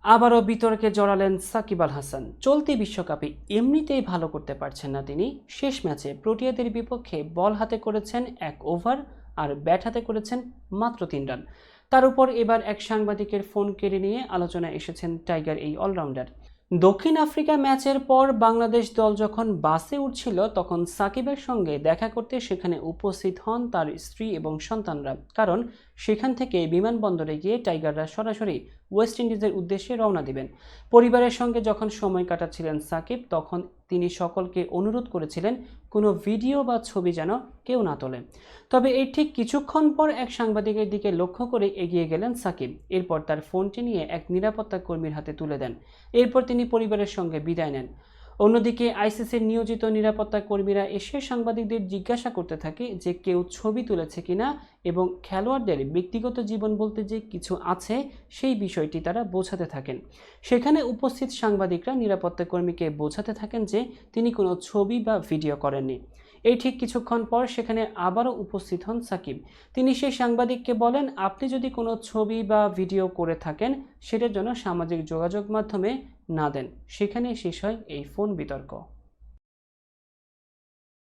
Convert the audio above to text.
আবারও বিতর্কে জড়ালেন সাকিব আল হাসান। চলতি বিশ্বকাপে এমনিতেই ভালো করতে পারছেন না তিনি। শেষ ম্যাচে প্রোটিয়াদের বিপক্ষে বল হাতে করেছেন 1 ওভার আর ব্যাট হাতে করেছেন মাত্র 3 রান। তার উপর এবার এক সাংবাদিকের ফোন কেড়ে নিয়ে আলোচনায় এসেছেন টাইগার এই অলরাউন্ডার। দক্ষিণ আফ্রিকা ম্যাচের পর বাংলাদেশ দল যখন বাসে উঠছিল তখন সাকিবের সঙ্গে দেখা করতে সেখানে উপস্থিত হন তার স্ত্রী এবং সন্তানরা। কারণ সেখান থেকে বিমানবন্দরে গিয়ে টাইগাররা সরাসরি ওয়েস্ট ইন্ডিজের উদ্দেশ্যে রওনা দিবেন। পরিবারের সঙ্গে যখন সময় কাটাচ্ছিলেন সাকিব, তখন তিনি সকলকে অনুরোধ করেছিলেন কোনো ভিডিও বা ছবি যেন কেউ না তোলে। তবে এই ঠিক কিছুক্ষণ পর এক সাংবাদিকের দিকে লক্ষ্য করে এগিয়ে গেলেন সাকিব। এরপর তার ফোনটি নিয়ে এক নিরাপত্তা কর্মীর হাতে তুলে দেন। এরপর তিনি পরিবারের সঙ্গে বিদায় নেন। অন্যদিকে আইসিসির নিয়োজিত নিরাপত্তা কর্মীরা এসে সাংবাদিকদের জিজ্ঞাসা করতে থাকে যে কেউ ছবি তুলেছে কিনা এবং খেলোয়াড়দের ব্যক্তিগত জীবন বলতে যে কিছু আছে সেই বিষয়টি তারা বোঝাতে থাকেন। সেখানে উপস্থিত সাংবাদিকরা নিরাপত্তা কর্মীকে বোঝাতে থাকেন যে তিনি কোনো ছবি বা ভিডিও করেননি। এই ঠিক কিছুক্ষণ পর সেখানে আবারও উপস্থিত হন সাকিব। তিনি সেই সাংবাদিককে বলেন, আপনি যদি কোনো ছবি বা ভিডিও করে থাকেন সেটার জন্য সামাজিক যোগাযোগ মাধ্যমে না দেন। সেখানে শেষ হয় এই ফোন বিতর্ক।